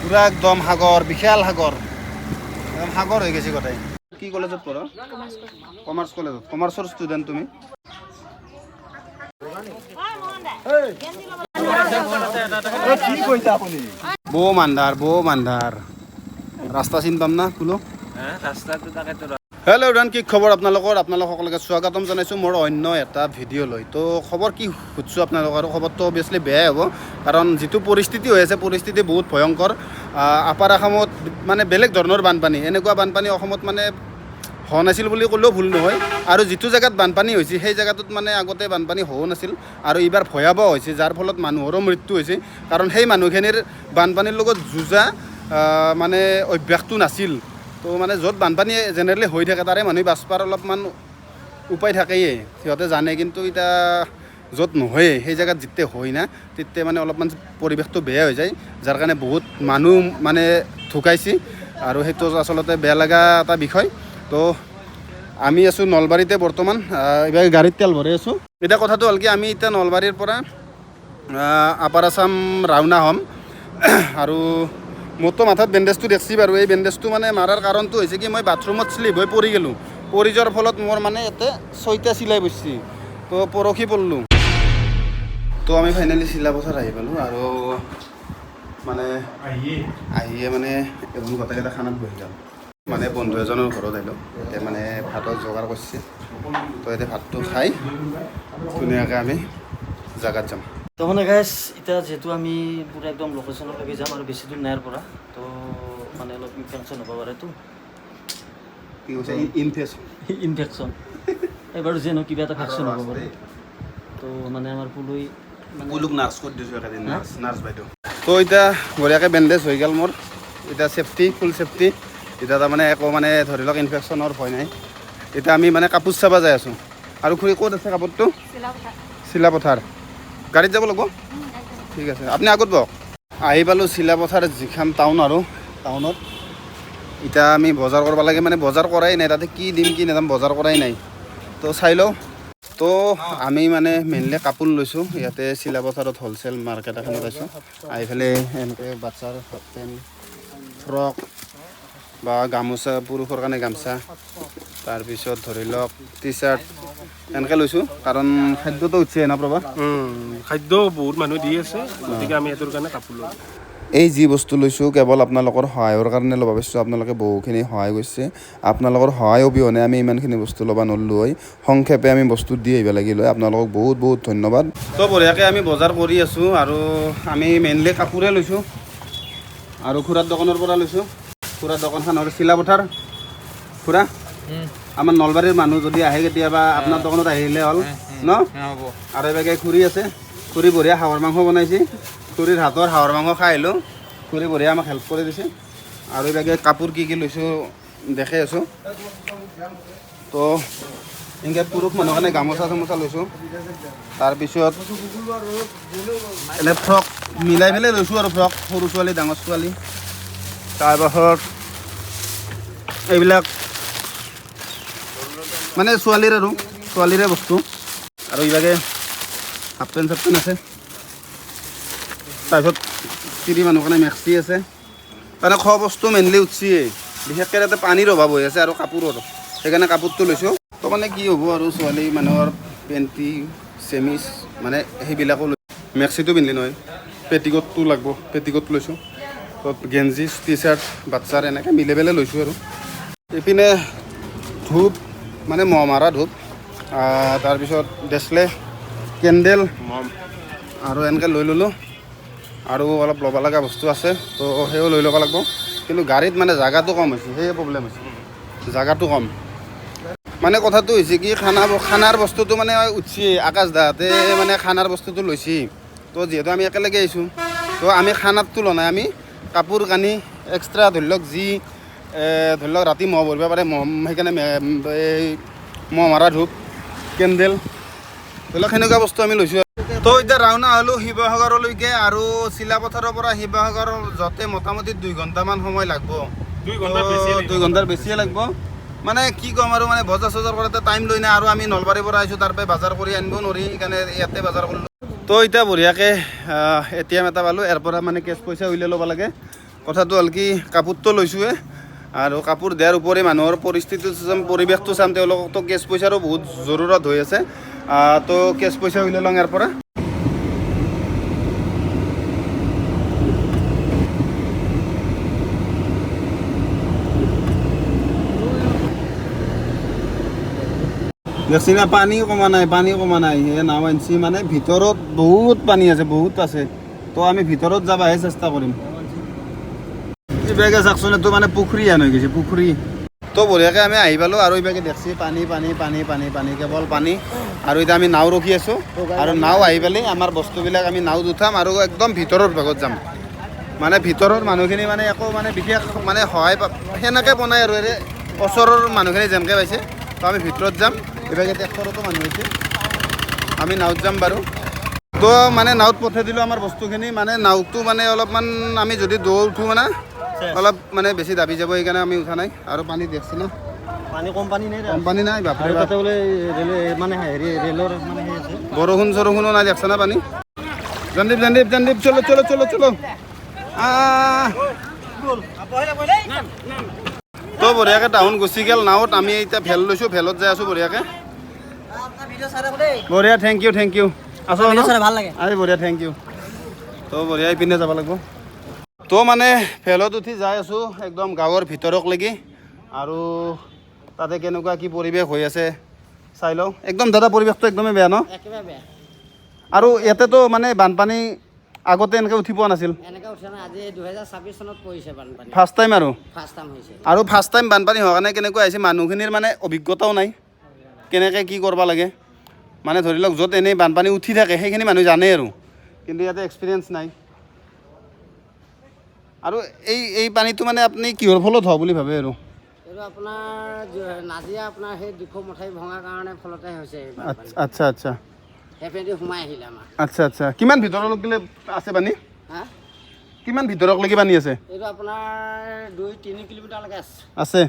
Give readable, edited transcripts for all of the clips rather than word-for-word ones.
পুৰা একদম সাগৰ, বিশাল সাগৰ, একদম সাগৰ হয়ে গেছে গোটাই। কি কলেজত পড়ো? কমাৰ্স কলেজত। কমাৰ্সৰ ষ্টুডেণ্ট তুমি? বৌ মান্ধাৰ ৰাস্তা চিন পাম না কুলো? হেল্ল' এভৰিৱান, কি খবৰ আপোনালোকৰ? আপোনালোক সকলোকে স্বাগতম জনাইছোঁ মোৰ অন্য এটা ভিডিঅ' লৈ। তো খবৰ কি সুধিছোঁ আপোনালোকৰ? খবৰটো অভিয়াছলি বেয়াই হ'ব, কাৰণ যিটো পৰিস্থিতি হৈ আছে পৰিস্থিতি বহুত ভয়ংকৰ। আপাৰ অসমত মানে বেলেগ ধৰণৰ বানপানী, এনেকুৱা বানপানী অসমত মানে হোৱা নাছিল বুলি ক'লেও ভুল নহয়। আৰু যিটো জেগাত বানপানী হৈছে সেই জেগাটোত মানে আগতে বানপানী হোৱা নাছিল, আৰু এইবাৰ ভয়াৱহ হৈছে, যাৰ ফলত মানুহৰো মৃত্যু হৈছে। কাৰণ সেই মানুহখিনিৰ বানপানীৰ লগত যুঁজা মানে অভ্যাসটো নাছিল। তো মানে য'ত বানপানী জেনেৰেলি হৈ থাকে তাৰে মানুহ বাচপাৰ অলপমান উপায় থাকেই, সিহঁতে জানে। কিন্তু এতিয়া য'ত নহয়ে সেই জেগাত যেতিয়া হয় না, তেতিয়া মানে অলপমান পৰিৱেশটো বেয়া হৈ যায়, যাৰ কাৰণে বহুত মানুহ মানে ঢুকাইছে। আৰু সেইটো আচলতে বেয়া লগা এটা বিষয়। তো আমি আছোঁ নলবাৰীতে বৰ্তমান, এইবাৰ গাড়ীত তেল ভৰাই আছোঁ। এতিয়া কথাটো হ'ল কি, আমি এতিয়া নলবাৰীৰ পৰা আপাৰ আছাম ৰাওনা হ'ম। আৰু মোৰতো মাথাত বেণ্ডেজটো দেখছি বাৰু। এই বেণ্ডেজটো মানে মাৰাৰ কাৰণটো হৈছে কি, মই বাথৰুমত শ্লিপ হৈ পৰি গ'লোঁ। পৰি যোৱাৰ ফলত মোৰ মানে ইয়াতে 6টা চিলাই বসছি। তো পৰহি পৰলোঁ। তো আমি ফাইনেলি চিলাপথাৰ আহি পালোঁ, আৰু মানে আহিয়ে মানে এজন গোটেইকেইটা খানাত বহি যাম। মানে বন্ধু এজনৰ ঘৰত আহিলোঁ, এতিয়া মানে ভাতৰ যোগাৰ কৰিছে। তো এতিয়া ভাতটো খাই ধুনীয়াকৈ আমি জাগাত যাম। তো মানে গাইজ, এতিয়া যিহেতু আমি পুৰা একদম লোকেশ্যনলৈকে যাম, আৰু বেছি দূৰ নাই পৰা, তো মানে অলপ ইনফেকশ্যন হ'ব পাৰেতো। কি কৈছে? ইনফেকশ্যন এইবাৰ যে কিবা এটা ভেকচিন হ'ব পাৰে। তো মানে আমাৰ পুলুই পুলুক নাৰ্ছ কৰি দিছোঁ একেদিন, নাৰ্ছ বাইদেউ। তো এতিয়া বঢ়িয়াকৈ বেণ্ডেজ হৈ গ'ল মোৰ। এতিয়া ছেফটি, ফুল ছেফটি। এতিয়া তাৰমানে একো মানে ধৰি লওক ইনফেকশ্যনৰ ভয় নাই। এতিয়া আমি মানে কাপোৰ চাব যাই আছোঁ। আৰু খুৰী ক'ত আছে কাপোৰটো? চিলাপথাৰ। গাড়ীত যাব লাগিব? ঠিক আছে, আপুনি আগত বহক। আহি পালোঁ চিলাপথাৰ যিখন টাউন, আৰু টাউনত এতিয়া আমি বজাৰ কৰিব লাগে। মানে বজাৰ কৰাই নাই, তাতে কি দিম কি নাযাম বজাৰ কৰাই নাই। তো চাই লওঁ। তো আমি মানে মেইনলি কাপোৰ লৈছোঁ ইয়াতে চিলাপথাৰত হ'লচেল মাৰ্কেট এখনত আছোঁ। আহি পেলাই এনেকৈ বাচ্ছাৰ হাফ পেণ্ট, ফ্ৰক বা গামোচা, পুৰুষৰ কাৰণে গামোচা, তাৰপিছত ধৰি লওক টি চাৰ্ট এনেকৈ লৈছোঁ। কাৰণ খাদ্যটো উঠিছে না প্ৰভা, খাদ্য বহুত মানুহ দি আছে, গতিকে আমি এইটোৰ কাৰণে কাপোৰ ল'লোঁ। এই যি বস্তু লৈছোঁ কেৱল আপোনালোকৰ সহায়ৰ কাৰণে ল'ব পাৰিছোঁ। আপোনালোকে বহুখিনি সহায় কৰিছে, আপোনালোকৰ সহায় অবিহনে আমি ইমানখিনি বস্তু ল'ব নোৱাৰিলোঁ হয়। সংক্ষেপে আমি বস্তু দি আহিব লাগিল হয়। আপোনালোকক বহুত বহুত ধন্যবাদ। তো বঢ়িয়াকৈ আমি বজাৰ কৰি আছোঁ, আৰু আমি মেইনলি কাপোৰে লৈছোঁ, আৰু খুৰাৰ দোকানৰ পৰা লৈছোঁ। খুৰাৰ দোকানখন হ'ল চিলাপথাৰ। খুৰা, আমাৰ নলবাৰীৰ মানুহ যদি আহে কেতিয়াবা আপোনাৰ দোকানত আহিলে হ'ল ন? আৰু এইভাগে খুৰী আছে, খুৰী বঢ়িয়া হাঁহৰ মাংস বনাইছে। খুৰীৰ হাতৰ হাঁহৰ মাংস খাই আহিলোঁ। খুৰী বঢ়িয়া আমাক হেল্প কৰি দিছে। আৰু এইভাগে কাপোৰ কি কি লৈছোঁ দেখাই আছোঁ। তো এনেকৈ পুৰুষ মানুহৰ কাৰণে গামোচা চামোচা লৈছোঁ। তাৰপিছত এনে ফ্ৰক মিলাই পেলাই লৈছোঁ, আৰু ফ্ৰক সৰু ছোৱালী ডাঙৰ ছোৱালী। তাৰপাছত এইবিলাক মানে ছোৱালীৰ, আৰু ছোৱালীৰে বস্তু। আৰু ইভাগে হাফ পেণ্ট চাফ পেণ্ট আছে। তাৰপিছত তিৰি মানুহৰ কাৰণে মেক্সি আছে। মানে খোৱা বস্তু মেইনলি উঠিছেই, বিশেষকৈ তাতে পানীৰ অভাৱ হৈ আছে আৰু কাপোৰৰ, সেইকাৰণে কাপোৰটো লৈছোঁ। তো মানে কি হ'ব আৰু ছোৱালী মানুহৰ পেণ্টি চেমিজ মানে সেইবিলাকো লৈছোঁ। মেক্সিটো পিন্ধলি নহয়, পেটিকোটটো লাগিব, পেটিকোট লৈছোঁ। তো গেঞ্জি টি চাৰ্ট বাচ্ছাৰ এনেকৈ মিলাই পেলাই লৈছোঁ। আৰু এইপিনে ধূপ মানে মহ মাৰা ধূপ, তাৰপিছত ডেছলে, কেণ্ডেল আৰু এনেকৈ লৈ ল'লোঁ। আৰু অলপ ল'ব লগা বস্তু আছে, তো সেইও লৈ ল'ব লাগিব। কিন্তু গাড়ীত মানে জাগাটো কম হৈছে, সেয়ে প্ৰব্লেম হৈছে, জাগাটো কম। মানে কথাটো হৈছে কি, খানাৰ বস্তুটো মানে উঠছি, আকাশ দাহঁতে মানে খানাৰ বস্তুটো লৈছি। তো যিহেতু আমি একেলগে আহিছোঁ, তো আমি খানাৰটো লোৱা নাই, আমি কাপোৰ কানি এক্সট্ৰা ধৰি লওক যি ধৰি লওক ৰাতি মহ ভৰিব পাৰে, সেইকাৰণে এই মহ মাৰা ধূপ, কেণ্ডেল, ধৰি লওক সেনেকুৱা বস্তু আমি লৈছোঁ। তো এতিয়া ৰাওনা হ'লোঁ শিৱসাগৰলৈকে, আৰু চিলাপথাৰৰ পৰা শিৱসাগৰ যাওঁতে মোটামুটি 2 ঘণ্টামান সময় লাগিব। 2 ঘণ্টাৰ বেছিয়ে লাগিব। মানে কি ক'ম আৰু, মানে বজাৰ চজাৰ কৰোঁতে টাইম লৈ নাই। আৰু আমি নলবাৰীৰ পৰা আহিছোঁ, তাৰ পৰা বজাৰ কৰি আনিব নোৱাৰি, সেইকাৰণে ইয়াতে বজাৰ কৰিলোঁ। তো এতিয়া বঢ়িয়াকৈ ATM এটা পালোঁ, ইয়াৰ পৰা মানে কেছ পইচা উলিয়াই ল'ব লাগে। কথাটো হ'ল কি কাপোৰটো লৈছোঁৱে আৰু কাপোৰ দিয়াৰ উপৰি মানুহৰ পৰিস্থিতি চাম পৰিৱেশটো চাম তেওঁলোকতো কেছ পইচাৰো বহুত জৰুৰত হৈ আছে তো কেছ পইচা উলিয়াই লওঁ ইয়াৰ পৰা দেখছি না পানী কমা নাই সেই নাও আনছি মানে ভিতৰত বহুত পানী আছে বহুত আছে তো আমি ভিতৰত যাবাহে চেষ্টা কৰিম এইভাগে চাওকচোন এইটো মানে পুখুৰী হেন হৈ গৈছে পুখুৰী তো বঢ়িয়াকৈ আমি আহি পালোঁ আৰু এইভাগে দেখছি পানী কেৱল পানী আৰু এতিয়া আমি নাও ৰখি আছোঁ আৰু নাও আহি পালে আমাৰ বস্তুবিলাক আমি নাওত উঠাম আৰু একদম ভিতৰৰ ভাগত যাম মানে ভিতৰৰ মানুহখিনি মানে একো মানে বিশেষ মানে সহায় সেনেকৈ বনাই আৰু ওচৰৰ মানুহখিনি যেনেকৈ পাইছে তো আমি ভিতৰত যাম এইভাগে ট্ৰেক্টৰতো মানুহ হৈছে আমি নাওত যাম বাৰু তো মানে নাওত পঠাই দিলোঁ আমাৰ বস্তুখিনি মানে নাওটো মানে অলপমান আমি যদি দৌৰ উঠোঁ মানে অলপ মানে বেছি দাবি যাব সেইকাৰণে আমি উঠা নাই আৰু পানী দেখছি না পানী কম পানী নাই কম পানী নাই বাপৰে বাপ তাতে বোলে মানে হেৰি ৰেলৰ মানে সেই আছে বৰষুণো নাই দেখছে না পানী জানদীপ চলো তো বঢ়িয়াকৈ টাউন গুচি গ'ল নাওত আমি এতিয়া ভেল লৈছোঁ ভেলত যাই আছোঁ বঢ়িয়াকৈ বঢ়িয়া থেংক ইউ আছো ভাল লাগে আজি বঢ়িয়া থেংক ইউ তো বঢ়িয়া ইপিনে যাব লাগিব তো মানে ভেলত উঠি যাই আছোঁ একদম গাঁৱৰ ভিতৰকলৈকে আৰু তাতে কেনেকুৱা কি পৰিৱেশ হৈ আছে চাই লওঁ একদম দাদা পৰিৱেশটো একদমেই বেয়া ন একেবাৰে বেয়া আৰু ইয়াতেতো মানে বানপানী আগতে এনেকৈ উঠি পোৱা নাছিল এনেকৈ উঠা নাই আজি 2026 চনত পৰিছে বানপানী ফাৰ্ষ্ট টাইম আৰু ফাৰ্ষ্ট টাইম হৈছে আৰু ফাৰ্ষ্ট টাইম বানপানী হোৱাৰ কাৰণে কেনেকুৱা হৈছে মানুহখিনিৰ মানে অভিজ্ঞতাও নাই কেনেকৈ কি কৰিব লাগে মানে ধৰি লওক য'ত এনেই বানপানী উঠি থাকে সেইখিনি মানুহ জানে আৰু কিন্তু ইয়াতে এক্সপিৰিয়েঞ্চ নাই আৰু এই পানীটো মানে আপুনি কিহৰ ফলত হোৱা বুলি ভাবে আৰু এইটো আপোনাৰ নাজিয়া আপোনাৰ সেই দুশ মথাৰি ভঙাৰ কাৰণে ফলতে হৈছে আচ্ছা সেইফালেদি সোমাই আহিলে আমাৰ আচ্ছা কিমান ভিতৰলৈকে আছে পানী হা কিমান ভিতৰলৈকে পানী আছে এইটো আপোনাৰ 2-3 কিলোমিটাৰলৈকে আছে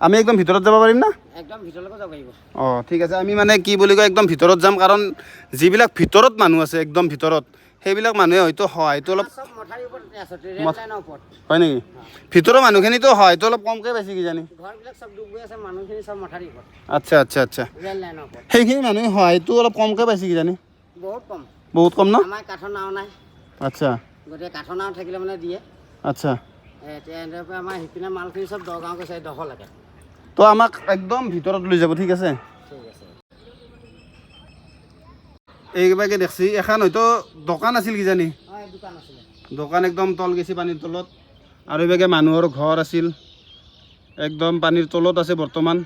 আমি একদম ভিতৰত যাব পাৰিম না একদম ভিতৰলৈকে যাব পাৰিব অঁ ঠিক আছে আমি মানে কি বুলি কয় একদম ভিতৰত যাম কাৰণ যিবিলাক ভিতৰত মানুহ আছে একদম ভিতৰত সেইবিলাক মানুহে হয়তো সহায়টো অলপ চব মথাৰিৰ ওপৰতে আছে ৰেল লাইনৰ ওপৰত হয় নেকি ভিতৰৰ মানুহখিনিতো সহায়টো অলপ কমকৈ পাইছে কিজানি ঘৰবিলাক চব ডুব গৈ আছে মানুহখিনি চব মথাৰিৰ ওপৰত আচ্ছা ৰেল লাইনৰ ওপৰত সেইখিনি মানুহে সহায়টো অলপ কমকৈ পাইছে কিজানি বহুত কম ন আমাৰ কাঠৰ নাও নাই আচ্ছা গতিকে কাঠৰ নাও থাকিলে মানে দিয়ে আচ্ছা এতিয়া এনেকৈ আমাৰ সিপিনে মালখিনি চব দগাঁও গৈছে দখলৈকে তো আমাক একদম ভিতৰত লৈ যাব ঠিক আছে ঠিক আছে এইভাগে দেখছি এখন হয়তো দোকান আছিল কিজানি হয় দোকান আছিলে দোকান একদম তল গেছি পানীৰ তলত আৰু এইভাগে মানুহৰ ঘৰ আছিল একদম পানীৰ তলত আছে বৰ্তমান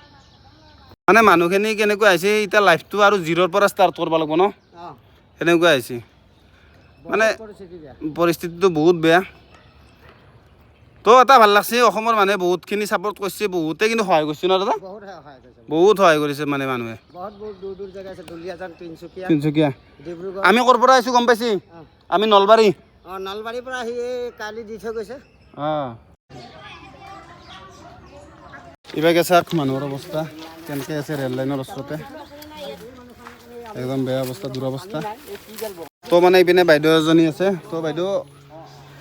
মানে মানুহখিনি কেনেকুৱা হৈছে এতিয়া লাইফটো আৰু জিৰ'ৰ পৰা ষ্টাৰ্ট কৰিব লাগিব ন অঁ সেনেকুৱা হৈছে মানে পৰিস্থিতিটো বহুত বেয়া তো এটা ভাল লাগছে অসমৰ মানুহে বহুতখিনি ছাপোৰ্ট কৰিছে বহুতে কিন্তু সহায় কৰিছে ন দাদা বহুত সহায় কৰিছে মানে মানুহে বহুত দূৰ জেগা আছে দুলীয়াজান তিনিচুকীয়া ডিব্ৰুগড় আমি ক'ৰ পৰা আহিছোঁ গম পাইছি আমি নলবাৰী অঁ নলবাৰীৰ পৰা আহি কালি দি থৈ গৈছে অঁ এইভাগে চাওক মানুহৰ অৱস্থা কেনেকৈ আছে ৰেল লাইনৰ ওচৰতে একদম বেয়া অৱস্থা দুৰৱস্থা তো মানে এইপিনে বাইদেউ এজনী আছে তো বাইদেউ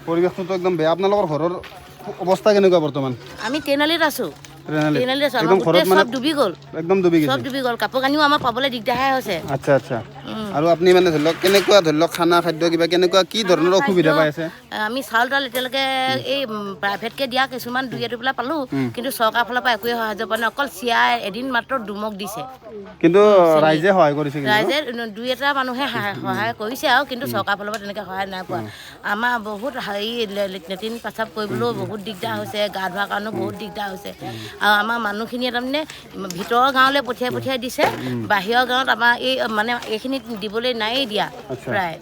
পৰিৱেশটোতো একদম বেয়া আপোনালোকৰ ঘৰৰ অৱস্থা কেনেকুৱা বৰ্তমান আমি ট্ৰেইনালিত আছোঁ একদম ঘৰত মানে চব ডুবি গ'ল একদম ডুবি গৈছে চব ডুবি গ'ল কাপোৰ কানিও আমাৰ পাবলৈ দিগদাৰহে হৈছে আচ্ছা আৰু আপুনি মানে ধৰি লওক কেনেকুৱা ধৰি লওক খানা খাদ্য কিবা কেনেকুৱা কি ধৰণৰ অসুবিধা পাই আছে আমি চাউল তাউল এতিয়ালৈকে এই প্ৰাইভেটকৈ দিয়া কিছুমান দুই এটোপোলা পালোঁ কিন্তু চৰকাৰৰ ফালৰ পৰা একোৱে সাহায্য পোৱা নাই অকল চিয়া এদিন মাত্ৰ দুমক দিছে কিন্তু ৰাইজে সহায় কৰিছে ৰাইজে দুই এটা মানুহে সহায় কৰিছে আৰু কিন্তু চৰকাৰৰ ফালৰ পৰা তেনেকৈ সহায় নাই পোৱা আমাৰ বহুত হেৰি লেট্ৰিন পেচাব কৰিবলৈও বহুত দিগদাৰ হৈছে গা ধোৱাৰ কাৰণেও বহুত দিগদাৰ হৈছে আৰু আমাৰ মানুহখিনিয়ে তাৰমানে ভিতৰৰ গাঁৱলৈ পঠিয়াই দিছে বাহিৰৰ গাঁৱত আমাৰ এই মানে এইখিনি দিবলৈ নায়েই দিয়া প্ৰায়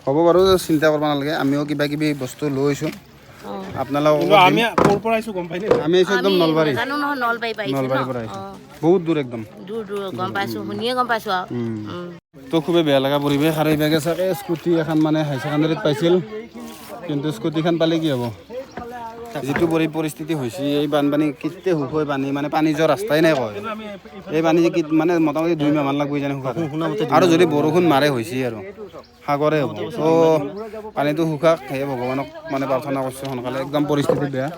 হ'ব বাৰু চিন্তা কৰিব নালাগে আমিও কিবা কিবি বস্তু লৈছোঁ আপোনালোকক আমি ক'ৰ পৰা আহিছোঁ গম পাইনে আমি আহিছোঁ একদম নলবাৰী জানো নহয় নলবাৰী নলবাৰীৰ পৰা আহিছোঁ বহুত দূৰ একদম দূৰ গম পাইছোঁ শুনিয়ে গম পাইছোঁ আৰু তো খুবেই বেয়া লগা পৰিৱেশ আৰু এইভাগে চাগে স্কুটি এখন মানে হাই ছেকেণ্ডেৰীত পাইছিল কিন্তু স্কুটিখন পালে কি হ'ব যিটো পৰিস্থিতি হৈছে এই বানপানী কেতিয়া শুক হয় পানী মানে পানী যোৱা ৰাস্তাই নাই কয় এই পানী মানে মোটামুটি 2 মাহমান লাগব জানে শুকাতে আৰু যদি বৰষুণ মাৰে হৈছে আৰু সাগৰে হ'ব তো পানীটো শুকাক সেয়ে ভগৱানক মানে প্ৰাৰ্থনা কৰিছোঁ সোনকালে একদম পৰিস্থিতি বেয়া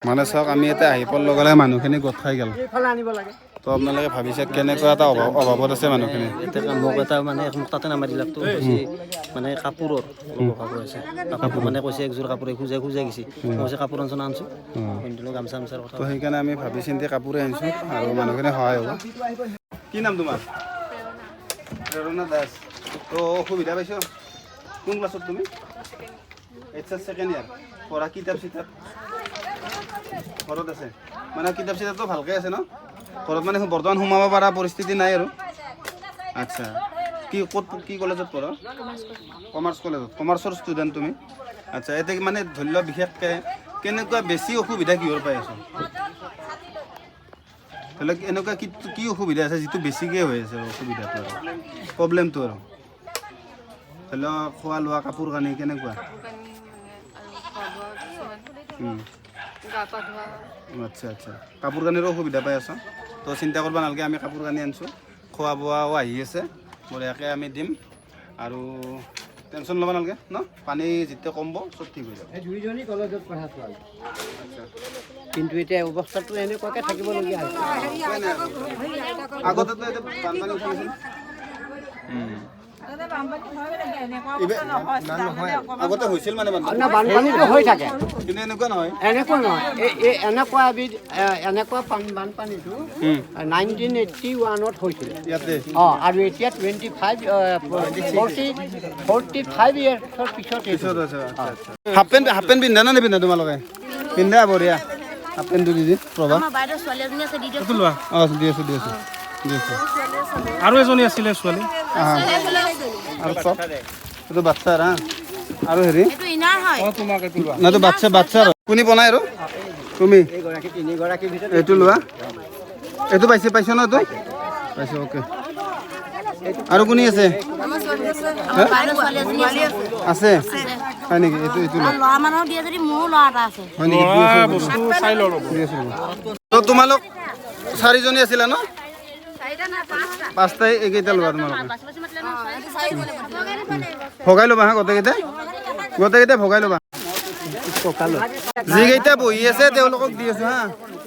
মানে চাওক আমি এতিয়া আহি পোৱাৰ লগে লগে মানুহখিনি গোট খাই গ'ল তো আপোনালোকে ভাবিছে কেনেকুৱা এটা অভাৱত আছে মানুহখিনি এতিয়া মোক এটা মানে মোক তাতে নামাই দিলাকতো মানে কাপোৰৰ অভাৱ হৈ আছে কাপোৰ মানে কৈছে একযোৰ কাপোৰে খোজাই গৈছে মই কৈছে কাপোৰ আনছো আনছো গামচা গামচাৰ কথা তো সেইকাৰণে আমি ভাবি চিন্তি কাপোৰে আনিছোঁ আৰু মানুহখিনি সহায় হ'ব কি নাম তোমাৰ প্ৰেৰণা দাস তো অসুবিধা পাইছ কোন ক্লাছত তুমি এইচএছ ছেকেণ্ড ইয়াৰ পঢ়া কিতাপ চিতাপ ঘৰত আছে মানে কিতাপ চিতাপটো ভালকৈ আছে ন ঘৰত মানে বৰ্তমান সোমাব পৰা পৰিস্থিতি নাই আৰু আচ্ছা কি ক'ত কি কলেজত পঢ়া কমাৰ্চ কলেজত কমাৰ্চৰ ষ্টুডেণ্ট তুমি আচ্ছা এতিয়া মানে ধৰি লোৱা বিশেষকৈ কেনেকুৱা বেছি অসুবিধা কিহৰ পাই আছো ধৰি লওক এনেকুৱা কি অসুবিধা আছে যিটো বেছিকৈ হৈ আছে অসুবিধাটো আৰু প্ৰব্লেমটো আৰু ধৰি লওক খোৱা লোৱা কাপোৰ কানি কেনেকুৱা আচ্ছা আচ্ছা কাপোৰ কানিৰো অসুবিধা পাই আছো তো চিন্তা কৰিব নালাগে আমি কাপোৰ কানি আনিছোঁ খোৱা বোৱাও আহি আছে বঢ়িয়াকৈ আমি দিম আৰু টেনশ্যন ল'ব নালাগে ন পানী যেতিয়া কমিব চব ঠিক হৈ যাব দুইজনী কলেজত পঢ়া ছোৱালী কিন্তু এতিয়া অৱস্থাটো এনেকুৱাকৈ থাকিবলগীয়া হৈছে আগতেতো এতিয়া বানপানী উঠিছিল আগতে হৈছিল মানে বানপানীটো হৈ থাকে কিন্তু এনেকুৱা নহয় এনেকুৱা নহয় এনেকুৱা এবিধ এনেকুৱা বানপানীটো 1981ত হৈছিলে ইয়াতে আৰু এতিয়া 45 ইয়াৰ্ছৰ পিছত হাফ পেণ্ট পিন্ধা নে নিপিন্ধা তোমালোকে পিন্ধা বঢ়িয়া হাফ পেণ্টটো দি প্ৰভা আমাৰ বাইদেউ ছোৱালী এজনী আছে দি দিয়ক এইটো লোৱা অঁ দি আছোঁ আৰু এজনী আছিলে ছোৱালী আৰু চব এইটো বাচ্চাৰ হা আৰু হেৰি এইটো ইনাৰ হয় না এইটো বাচ্চাৰ কোনে বনাই আৰু তুমি তিনিগৰাকীৰ ভিতৰত এইটো লোৱা এইটো পাইছ ন এইটো পাইছোঁ অ'কে আৰু কোনে আছে আমাৰ বাইদেউ ছোৱালী এজনী আছে আছে হয় নেকি এইটো লোৱা ল'ৰা মানুহ দিয়ে যদি মোৰো ল'ৰা এটা আছে হয় নেকি বস্তু চাই লওঁ তো তোমালোক চাৰিজনী আছিলা ন পাঁচটাই এইকেইটা লোৱা তোমালোকে ভগাই ল'বা হা গোটেইকেইটা ভগাই ল'বা যিকেইটা বহি আছে তেওঁলোকক দি আছো হা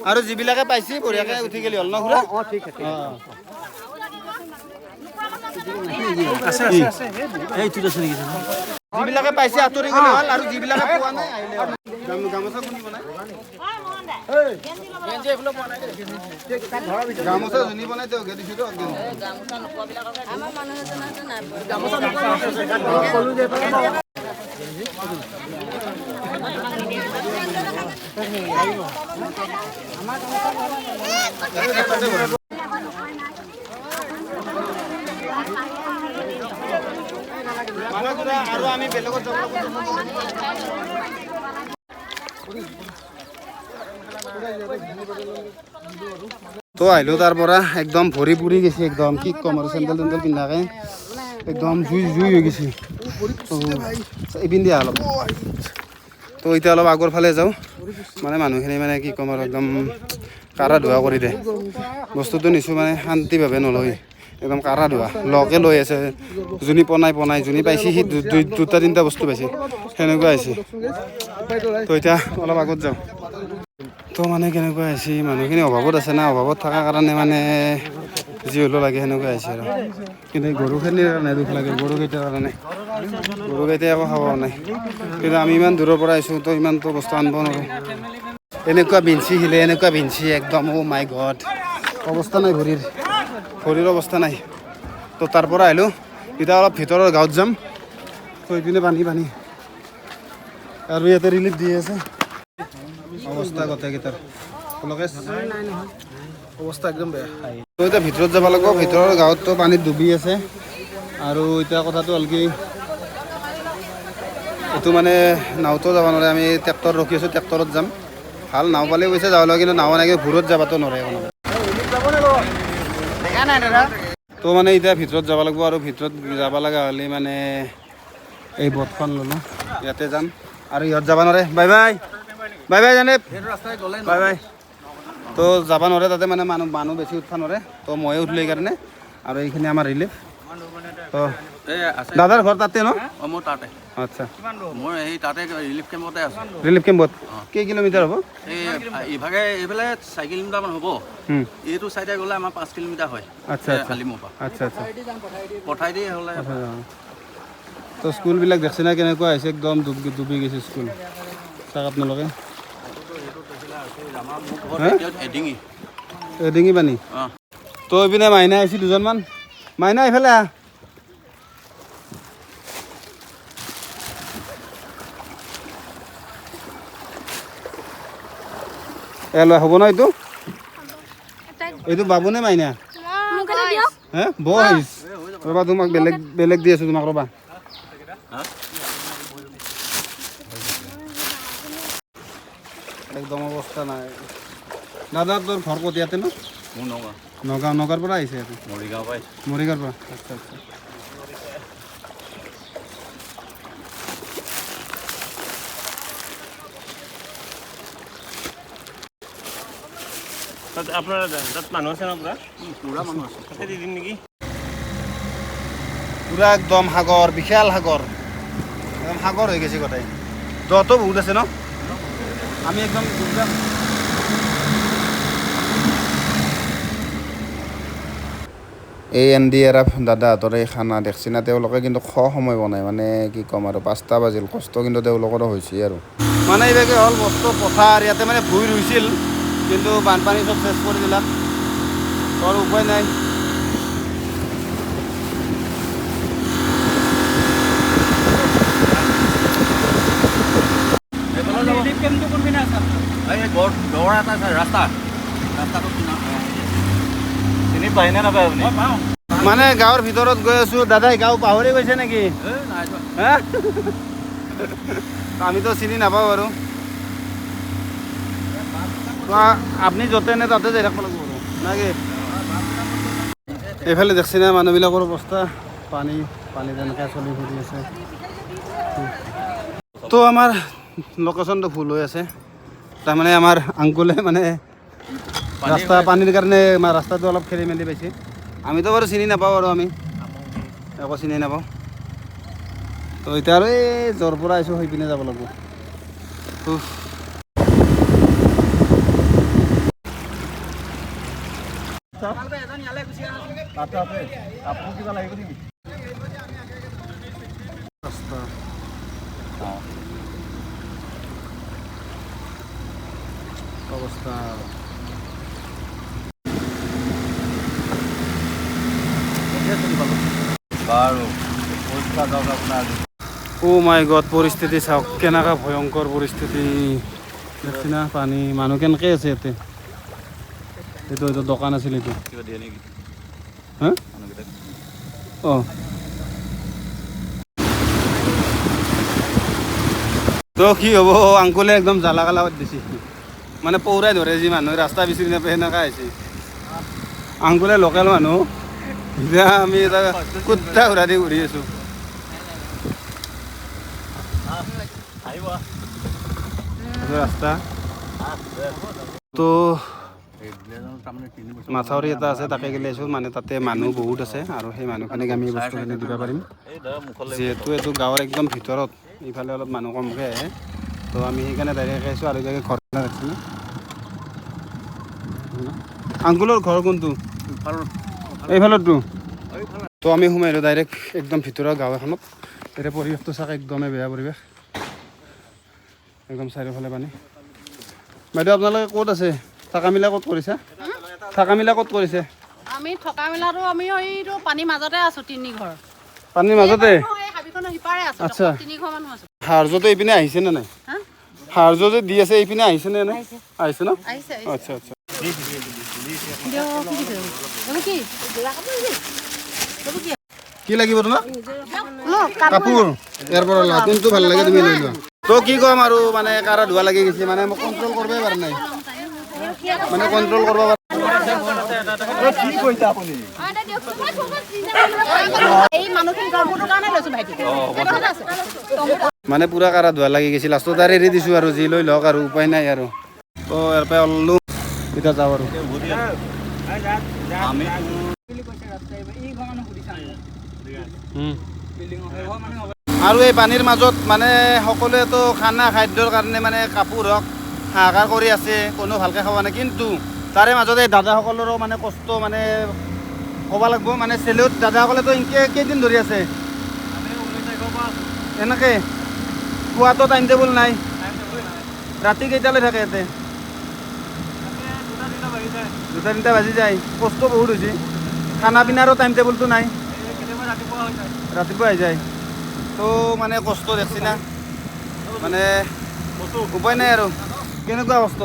আৰু যিবিলাকে পাইছে বঢ়িয়াকৈ উঠি গেলি হ'ল ন খুৰা আছে এইটোত আছে নেকি যিবিলাকে পাইছে আঁতৰি গ'লে হ'ল আৰু যিবিলাকে পোৱা নাই আহিলে হ'ল গামোচা কোনে বনাই গামোচা যোনি বনাই তেওঁ দিছোঁ আৰু আমি বেলেগত যাব তো আহিলোঁ তাৰ পৰা একদম ভৰি পুৰি গৈছে একদম কি ক'ম আৰু চেণ্ডেল টেণ্ডেল পিন্ধাকে একদম জুই হৈ গৈছে পিন্ধি অলপ তো এতিয়া অলপ আগৰ ফালে যাওঁ মানে মানুহখিনি মানে কি ক'ম আৰু একদম কাৰা ধোৱা কৰি দিয়ে বস্তুটো নিছোঁ মানে শান্তিভাৱে নলয় একদম কাৰা ধোৱা লকে লৈ আছে যোনি পনাই যোনি পাইছে সি দুটা তিনিটা বস্তু পাইছে সেনেকুৱা হৈছে তো এতিয়া অলপ আগত যাওঁ তো মানে কেনেকুৱা হৈছে মানুহখিনি অভাৱত আছে না অভাৱত থকাৰ কাৰণে মানে যি হ'লেও লাগে সেনেকুৱা হৈছে আৰু কিন্তু গৰুখিনিৰ কাৰণে দুখ লাগে গৰুকেইটাৰ কাৰণে গৰুকেইটাই একো খাব নাই কিন্তু আমি ইমান দূৰৰ পৰা আহিছোঁ তো ইমানটো বস্তু আনিব নোৱাৰোঁ এনেকুৱা বিঞ্চি হিলে এনেকুৱা বিঞ্চি একদম অ' মাই গড অৱস্থা নাই ভৰিৰ অৱস্থা নাই তো তাৰ পৰা আহিলোঁ এতিয়া অলপ ভিতৰৰ গাঁৱত যাম থৈ পিনে পানী আৰু ইয়াতে ৰিলিফ দি আছে অৱস্থা গোটেইকেইটাৰ অৱস্থা একদম বেয়া তো এতিয়া ভিতৰত যাব লাগিব ভিতৰৰ গাঁৱততো পানীত ডুবি আছে আৰু এতিয়া কথাটো হ'ল কি এইটো মানে নাওতো যাব নোৱাৰে আমি ট্ৰেক্টৰ ৰখি আছোঁ ট্ৰেক্টৰত যাম ভাল নাও পালে গৈছে যাব লাগিব কিন্তু নাও নাই ঘূৰত যাবতো নোৱাৰে তো মানে এতিয়া ভিতৰত যাব লাগিব আৰু ভিতৰত যাব লগা হ'লে মানে এই বটখন ল'লোঁ ইয়াতে যাম আৰু ইহঁত যাব নোৱাৰে বাই বাই জানে বাই তো যাব নোৱাৰে তাতে মানে মানুহ বেছি উঠিব নোৱাৰে তো ময়ে উঠিলোঁ সেইকাৰণে আৰু এইখিনি আমাৰ ৰিলিফ অঁ দাদাৰ ঘৰ তাতে ন মোৰ তাতে আচ্ছা মই এই তাতে ৰিলিফ কেম্পতে আছোঁ ৰিলিফ কেম্পত কেই কিলোমিটাৰ হ'ব এই ইভাগে এইফালে 4 কিলোমিটাৰমান হ'ব এইটো চাইডে গ'লে আমাৰ 5 কিলোমিটাৰ হয় আচ্ছা আচ্ছা আলিমৰ পৰা আচ্ছা আচ্ছা পঠাই দিয়ে হ'লে তো স্কুলবিলাক দেখছে না কেনেকুৱা হৈছে একদম ডুবি গৈছে স্কুল চাওক আপোনালোকে এডিঙি ডিঙি পানী অঁ তো এইপিনে মাইনা আহিছে দুজনমান মাইনা এইফালে আহ এলো হ'ব ন এইটো বাবু নে মাইনা হে বইছ ৰ'বা তোমাক বেলেগ দি আছোঁ তোমাক ৰ'বা একদম অৱস্থা নাই দাদা তোৰ ঘৰ ক'ত ইয়াতে ন মোৰ নগাঁও নগাঁৱৰ পৰা আহিছে ইয়াতে মৰিগাঁও পাই মৰিগাঁৱৰ পৰা আচ্ছা আচ্ছা আপোনাৰ তাত মানুহ আছে ন পুৰা পুৰা মানুহ আছে তাতে দি দিম নেকি পুৰা একদম সাগৰ বিশাল সাগৰ একদম সাগৰ হৈ গৈছে গোটেই দহতো বহুত আছে ন আমি একদম এই NDRF দাদাহঁতৰ এই খানা দেখছি না তেওঁলোকে কিন্তু সময় বনাই মানে কি ক'ম আৰু 5টা বাজিল কষ্ট কিন্তু তেওঁলোকৰো হৈছে আৰু মানে এইভাগে হ'ল বস্তু পথাৰ ইয়াতে মানে ভুই ৰুইছিল কিন্তু বানপানী চব চেছ কৰি দিলাক তোৰ উপায় নাই এই দৌৰা এটা আছে ৰাস্তাটো চিনি পাই নে নাপায় আপুনি মানে গাঁৱৰ ভিতৰত গৈ আছোঁ দাদাই গাঁও পাহৰি গৈছে নেকি নাই যোৱা হা আমিতো চিনি নাপাওঁ বাৰু আপুনি য'তে নে তাতে যাই থাকিব লাগিব নাকি এইফালে দেখছি না মানুহবিলাকৰ অৱস্থা পানী তেনেকৈ চলি ফুৰি আছে তো আমাৰ লোকেশ্যনটো ভুল হৈ আছে তাৰমানে আমাৰ আংকুলে মানে ৰাস্তা পানীৰ কাৰণে ৰাস্তাটো অলপ খেলি মেলি পাইছে আমিতো বাৰু চিনি নাপাওঁ আৰু আমি একো চিনি নাপাওঁ তো এতিয়া আৰু এই য'ৰ পৰা আহিছোঁ হৈ পিনে যাব লাগিব অৱস্থা বাৰু পৰীক্ষা যাওক আপোনাৰ অ' মাই গড পৰিস্থিতি চাওক কেনেকুৱা ভয়ংকৰ পৰিস্থিতি দেখছি না পানী মানুহ কেনেকৈ আছে ইয়াতে এইটো দোকান আছিল এইটো কিবা দিয়ে নেকি হা অঁ তো কি হ'ব আংকুলে একদম জ্বালা কালাত দিছে মানে পৌৰাই ধৰে যি মানুহ ৰাস্তা বিচাৰি নাপায় সেনেকুৱা হৈছে আংকুলে লোকেল মানুহ এতিয়া আমি এটা কুত্তা ঘূৰা দি ঘূৰি আছোঁ ৰাস্তা তো মাথাউৰি এটা আছে তাকে গেলি আছোঁ মানে তাতে মানুহ বহুত আছে আৰু সেই মানুহখিনিক আমি বস্তুখিনি দিব পাৰিম যিহেতু এইটো গাঁৱৰ একদম ভিতৰত ইফালে অলপ মানুহ কমকৈ আহে তো আমি সেইকাৰণে ডাইৰেক্ট আহিছোঁ আৰু এতিয়া ঘৰ ৰাখিছোঁ না আংকুলৰ ঘৰ কোনটো এইফালতো তো আমি সোমাইলোঁ ডাইৰেক্ট একদম ভিতৰৰ গাঁও এখনত এতিয়া পৰিৱেশটো চাওক একদমেই বেয়া পৰিৱেশ একদম চাৰিওফালে পানী বাইদেউ আপোনালোকে ক'ত আছে থাকা মেলা ক'ত কৰিছে থাকা মেলা ক'ত কৰিছে আমি থকা মেলাটো আমি এইটো পানীৰ মাজতে আছো তিনি ঘৰ পানীৰ মাজতে এই হাবিখনৰ সিপাৰে আছো আচ্ছা তিনি ঘৰ মানুহ আছো সাহায্যটো এইপিনে আহিছে নে নাই হা সাহায্য যে দি আছে এইপিনে আহিছে নে নাই আহিছে ন আহিছে আচ্ছা আচ্ছা কি লাগিব তোমাক কাপোৰ ইয়াৰ পৰা লোৱা কোনটো ভাল লাগে তুমি লৈ লোৱা তো কি ক'ম আৰু মানে কাৰা ধোৱা লাগি গৈছে মানে মই কণ্ট্ৰল কৰিবই পৰা নাই মানে কণ্ট্ৰল কৰিব পৰা মানে পুৰা কাৰা ধোৱা লাগি গৈছে লাষ্টত আৰু এৰি দিছোঁ আৰু যি লৈ লওক আৰু উপায় নাই আৰু তো ইয়াৰ পৰা ওলালোঁ এতিয়া যাওঁ আৰু আৰু এই পানীৰ মাজত মানে সকলোৱেতো খানা খাদ্যৰ কাৰণে মানে কাপোৰ হওক হাহাকাৰ কৰি আছে, কোনো ভালকৈ খাব নাই। কিন্তু তাৰে মাজতে দাদাসকলৰো মানে কষ্ট মানে ক'ব লাগিব। মানে চেলিউট দাদাসকলেতো এনেকৈ কেইদিন ধৰি আছে এনেকৈ, খোৱাটো টাইম টেবুল নাই। ৰাতি কেইটালৈ থাকে ইয়াতে? 2-3টা বাজি যায়। কষ্ট বহুত হৈছে। খানা পিনাৰো টাইম টেবুলটো নাই, ৰাতিপুৱা আহি যায়। তো মানে কষ্ট দেখছি না, মানে উপায় নাই আৰু। কেনেকুৱা কষ্ট?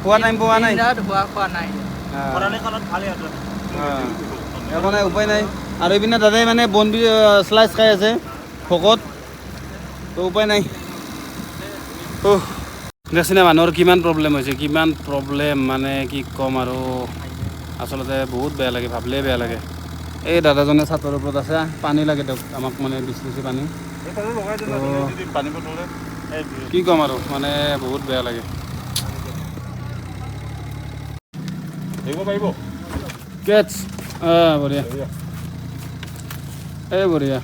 খোৱা টাইম পোৱা নাই, একো নাই, উপায় নাই। আৰু এইপিনে দাদাই মানে বন শ্লাইচ খাই আছে ভোকত, তো উপায় নাই। দেখছি না মানুহৰ কিমান প্ৰব্লেম হৈছে, কিমান প্ৰব্লেম মানে কি ক'ম আৰু। আচলতে বহুত বেয়া লাগে, ভাবিলেই বেয়া লাগে। এই দাদাজনে ছাতৰ ওপৰত আছে, পানী লাগে তেওঁক, আমাক মানে বিচলিছে পানী। কি ক'ম আৰু, মানে বহুত বেয়া লাগে। কেটছ বঢ়িয়া, এই বঢ়িয়া।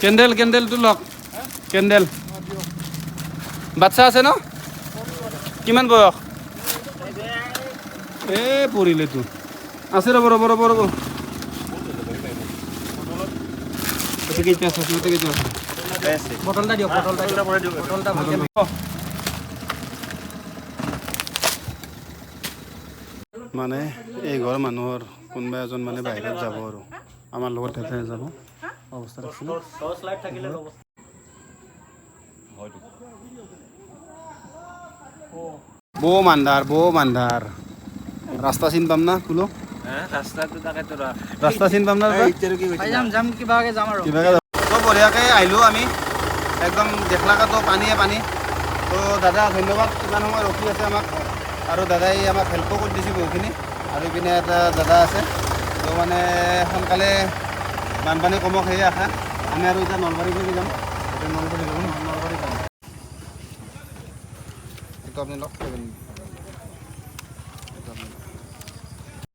কেণ্ডেল কেণ্ডেলটো লওক, কেণ্ডেল। বাচ্চা আছে ন? কিমান বয়স? পৰিলেতো আছে, ৰ'ব ৰ'ব ৰ'ব ৰ'ব। মানে এই ঘৰ মানুহৰ কোনোবা এজন মানে বাহিৰত যাব আৰু আমাৰ লগত তেতিয়াই যাব। অৱস্থা দেখিছিল। বৌ মান্ধাৰ ৰাস্তা চিন পাম না কুলো? ৰাস্তা চিন পাম না? কিবাকে তো বঢ়িয়াকৈ আহিলোঁ আমি, একদম দেখলাকাতো পানীয়ে পানী। তো দাদা ধন্যবাদ, কিমান সময় ৰখি আছে আমাক। আৰু দাদাই আমাক হেল্পো কৰি দিছে বহুখিনি। আৰু ইপিনে এটা দাদা আছে, তো মানে সোনকালে বানপানী কমক সেয়ে আশা। আমি আৰু এতিয়া নলবাৰীলৈকে যাম। নলবাৰী যাম। এইটো আপুনি লওক।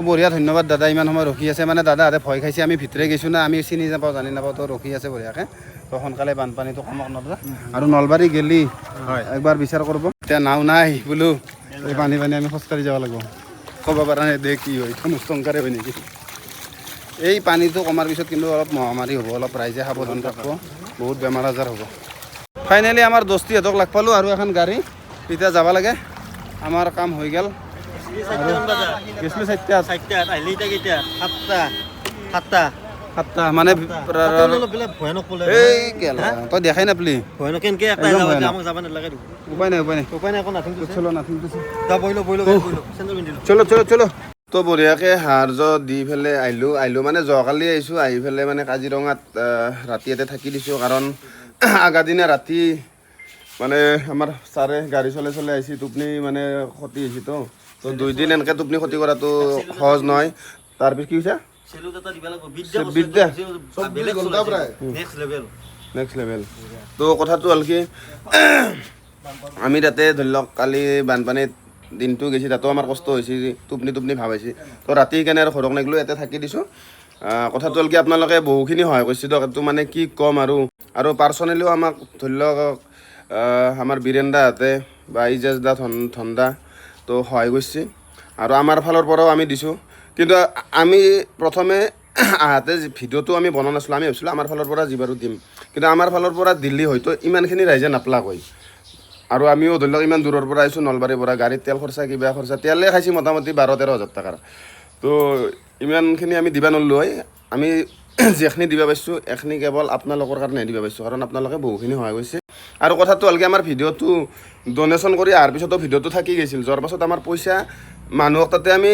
বঢ়িয়া, ধন্যবাদ দাদা, ইমান সময় ৰখি আছে। মানে দাদাহঁতে ভয় খাইছে, আমি ভিতৰে গৈছোঁ না, আমি চিনি নাপাওঁ জানি নাপাওঁ, তো ৰখি আছে বঢ়িয়াকৈ। তো সোনকালে বানপানীটো কমক নদা। আৰু নলবাৰী গেলি একবাৰ বিচাৰ কৰিব। এতিয়া নাও নাই বোলো, এই পানী আমি খোজকাঢ়ি যাব লাগিব। ক'ব পৰা নাই দে কি হয়, মুস্তংকাৰে হয় নেকি। এই পানীটো কমাৰ পিছত কিন্তু অলপ মহামাৰী হ'ব, অলপ ৰাইজে সাৱধান থাকিব, বহুত বেমাৰ আজাৰ হ'ব। ফাইনেলি আমাৰ দস্তিহঁতক লগ পালোঁ আৰু এখন গাড়ী, এতিয়া যাব লাগে। আমাৰ কাম হৈ গ'ল। গেছলো 7টা মানে এই কেলা তই দেখাই নাপলি। উপায় নাই চলো চলো চলো। তো বঢ়িয়াকৈ সাহাৰ্য দি পেলাই আহিলোঁ মানে যোৱাকালি আহিছোঁ, আহি পেলাই মানে কাজিৰঙাত ৰাতি ইয়াতে থাকি দিছোঁ। কাৰণ আগা দিনা ৰাতি মানে আমাৰ ছাৰে গাড়ী চলাই আহিছে, টোপনি মানে ক্ষতি হৈছে। তো 2 দিন এনেকৈ টোপনি ক্ষতি কৰাটো সহজ নহয়। তাৰপিছত কি হৈছে নেক্সট লেভেল। তো কথাটো হ'ল কি, আমি তাতে ধৰি লওক কালি বানপানীত দিনটো গৈছে, তাতো আমাৰ কষ্ট হৈছে, টোপনি ভাৱ হৈছে। তো ৰাতি সেইকাৰণে আৰু ঘৰক নেগলোঁ, ইয়াতে থাকি দিছোঁ। কথাটো হ'ল কি, আপোনালোকে বহুখিনি সহায় কৰিছে দিয়ক, এইটো মানে কি ক'ম আৰু পাৰ্চনেলিও আমাক ধৰি লওক আমাৰ বীৰেন্দাহঁতে বা ইজাজ দা ধন্দা তো সহায় কৰিছে। আৰু আমাৰ ফালৰ পৰাও আমি দিছোঁ। কিন্তু আমি প্ৰথমে আহাতে ভিডিঅ'টো আমি বনোৱা নাছিলোঁ, আমি ভাবিছিলোঁ আমাৰ ফালৰ পৰা যিবাৰো দিম। কিন্তু আমাৰ ফালৰ পৰা দিল্লী হয়তো ইমানখিনি ৰাইজে নাপলাক হয়। আৰু আমিও ধৰি লওক ইমান দূৰৰ পৰা আহিছোঁ, নলবাৰীৰ পৰা, গাড়ীত তেল খৰচা কিবা খৰচা, তেলে খাইছে মোটামুটি 12-13 হাজাৰ টকাৰ। তো ইমানখিনি আমি দিব নোৱাৰিলোঁ হয়। আমি যিখিনি দিব পাৰিছোঁ এইখিনি কেৱল আপোনালোকৰ কাৰণে দিব পাৰিছোঁ, কাৰণ আপোনালোকে বহুখিনি সহায় কৰিছে। আৰু কথাটো হ'ল কি, আমাৰ ভিডিঅ'টো ডনেশ্যন কৰি অহাৰ পিছতো ভিডিঅ'টো থাকি গৈছিল। যোৱাৰ পাছত আমাৰ পইচা মানুহক তাতে আমি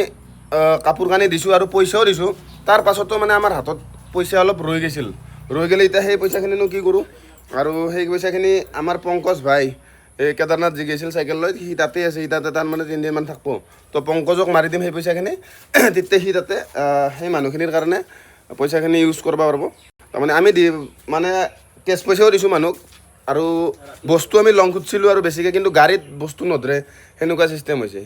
কাপোৰ কানি দিছোঁ আৰু পইচাও দিছোঁ। তাৰ পাছতো মানে আমাৰ হাতত পইচা অলপ ৰৈ গৈছিল। ৰৈ গ'লে এতিয়া সেই পইচাখিনিনো কি কৰোঁ। আৰু সেই পইচাখিনি আমাৰ পংকজ ভাই এই কেদাৰনাথ যি গৈছিল চাইকেল লৈ, সি তাতে আছে, সি তাতে তাৰ মানে 3 দিনমান থাকিব। তো পংকজক মাৰি দিম সেই পইচাখিনি, তেতিয়া সি তাতে সেই মানুহখিনিৰ কাৰণে পইচাখিনি ইউজ কৰিব পাৰিব। তাৰমানে আমি মানে কেছ পইচাও দিছোঁ মানুহক, আৰু বস্তু আমি লং খুজিছিলোঁ আৰু বেছিকৈ, কিন্তু গাড়ীত বস্তু নধৰে, সেনেকুৱা ছিষ্টেম হৈছে।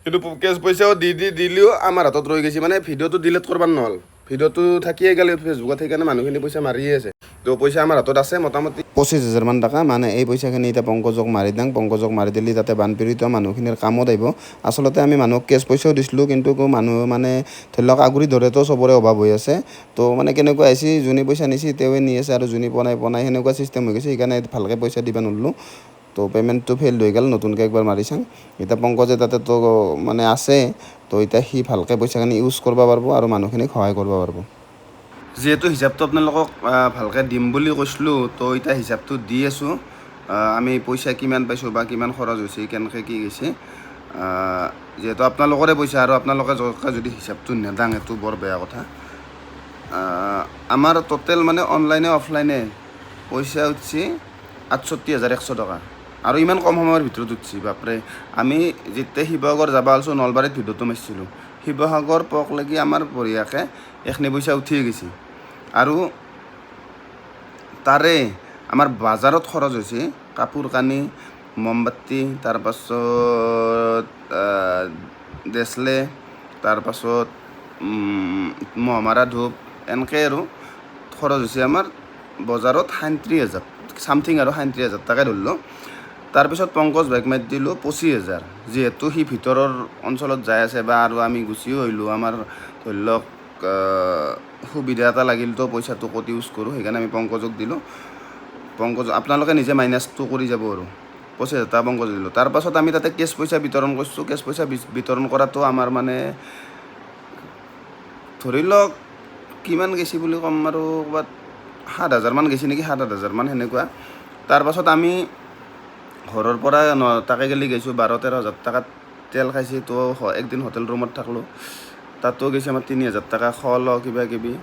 কিন্তু কেছ পইচাও দিলেও আমাৰ হাতত ৰৈ গৈছে মানে ভিডিঅ'টো ডিলিট কৰিব নহ'ল ভিডিঅ'টো থাকিয়ে গ'লে ফেচবুকত সেইকাৰণে মানুহখিনি পইচা মাৰিয়ে আছে তো পইচা আমাৰ হাতত আছে মোটামুটি 25,000 মান টকা মানে এই পইচাখিনি এতিয়া পংকজক মাৰি দিওঁ পংকজক মাৰি দিলে তাতে বানপীড়িত মানুহখিনিৰ কামত আহিব আচলতে আমি মানুহক কেছ পইচাও দিছিলোঁ কিন্তু মানুহ মানে ধৰি লওক আগুৰি ধৰেতো চবৰে অভাৱ হৈ আছে তো মানে কেনেকুৱা হৈছে যোনে পইচা নিছে তেওঁৱে নি আছে আৰু যোনে পোৱা সেনেকুৱা চিষ্টেম হৈ গৈছে সেইকাৰণে ভালকৈ পইচা দিব নোৱাৰিলোঁ তো পে'মেণ্টটো ফেইল হৈ গ'ল নতুনকৈ একবাৰ মাৰি চাওঁ এতিয়া পংকজে তাতে তো মানে আছে তো এতিয়া সি ভালকৈ পইচাখিনি ইউজ কৰিব পাৰিব আৰু মানুহখিনিক সহায় কৰিব পাৰিব যিহেতু হিচাপটো আপোনালোকক ভালকৈ দিম বুলি কৈছিলোঁ তো এতিয়া হিচাপটো দি আছোঁ আমি পইচা কিমান পাইছোঁ বা কিমান খৰচ হৈছে কেনেকৈ কি গৈছে যিহেতু আপোনালোকৰে পইচা আৰু আপোনালোকে যদি হিচাপটো নেদাং এইটো বৰ বেয়া কথা আমাৰ টোটেল মানে অনলাইনে অফলাইনে পইচা উঠছে 68,100 টকা আৰু ইমান কম সময়ৰ ভিতৰত উঠছি বাপৰে আমি যেতিয়া শিৱসাগৰ যাব আলছোঁ নলবাৰীত ভিডিঅ'টো মাৰিছিলোঁ শিৱসাগৰ পকলৈকে আমাৰ বঢ়িয়াকৈ এইখিনি পইচা উঠিয়ে গৈছে আৰু তাৰে আমাৰ বজাৰত খৰচ হৈছে কাপোৰ কানি মমবাতি তাৰপাছত ডেছলে তাৰপাছত মহমাৰা ধূপ এনেকৈ আৰু খৰচ হৈছে আমাৰ বজাৰত 37,000 চামথিং আৰু 37,000 টকা ধৰিলোঁ তাৰপিছত পংকজ বাইক মাৰি দিলোঁ 25,000 যিহেতু সি ভিতৰৰ অঞ্চলত যাই আছে বা আৰু আমি গুচিও আহিলোঁ আমাৰ ধৰি লওক সুবিধা এটা লাগিল তো পইচাটো ক'ত ইউজ কৰোঁ সেইকাৰণে আমি পংকজক দিলোঁ পংকজ আপোনালোকে নিজে মাইনাছটো কৰি যাব আৰু 25,000 টকা পংকজ দিলোঁ তাৰপাছত আমি তাতে কেছ পইচা বিতৰণ কৰিছোঁ কেছ পইচা বিতৰণ কৰাটো আমাৰ মানে ধৰি লওক কিমান গৈছে বুলি ক'ম আৰু ক'ৰবাত 7,000 মান গৈছে নেকি 7,000 মান সেনেকুৱা তাৰপাছত আমি ঘৰৰ পৰা তাকে গেলি গৈছোঁ 12-13,000 টকাত তেল খাইছোঁ তো একদিন হোটেল ৰুমত থাকলোঁ তাতো গৈছে আমাৰ 3,000 টকা খোৱা কিবা কিবি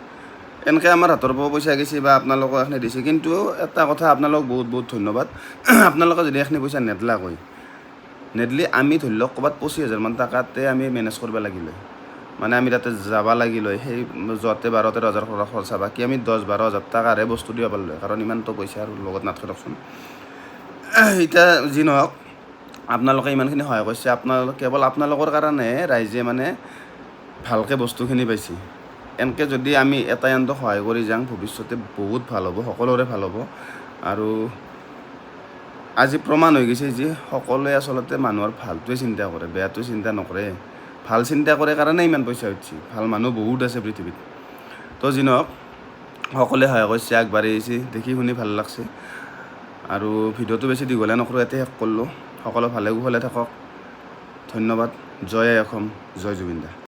এনেকৈ আমাৰ হাতৰ পৰা পইচা গৈছে বা আপোনালোকক এখিনি দিছে কিন্তু এটা কথা আপোনালোকক বহুত বহুত ধন্যবাদ আপোনালোকে যদি এখিনি পইচা নেদলি আমি ধৰি লওক ক'ৰবাত 25,000 মান টকাতে আমি মেনেজ কৰিব লাগিলে মানে আমি তাতে যাব লাগিল সেই যোৱাতে 12-13,000 খৰচা বাকী আমি 10-12,000 টকাৰে বস্তু দিব পাৰিলোঁ কাৰণ ইমানটো পইচা আৰু লগত নাথাককচোন এতিয়া যি নহওক আপোনালোকে ইমানখিনি সহায় কৰিছে কেৱল আপোনালোকৰ কাৰণে ৰাইজে মানে ভালকৈ বস্তুখিনি পাইছে এনেকৈ যদি আমি এটা এনটো সহায় কৰি যাওঁ ভৱিষ্যতে বহুত ভাল হ'ব সকলোৰে ভাল হ'ব আৰু আজি প্ৰমাণ হৈ গৈছে যে সকলোৱে আচলতে মানুহৰ ভালটোৱে চিন্তা কৰে বেয়াটো চিন্তা নকৰে ভাল চিন্তা কৰে কাৰণে ইমান পইচা উঠিছে ভাল মানুহ বহুত আছে পৃথিৱীত তো যি নহওক সকলোৱে সহায় কৰিছে আগবাঢ়ি আহিছে দেখি শুনি ভাল লাগছে আৰু ভিডিঅ'টো বেছি দীঘলীয়া নকৰোঁ ইয়াতে শেষ কৰিলোঁ সকলো ভালে কুশলে থাকক ধন্যবাদ জয় আই অসম জয় জুবিন দা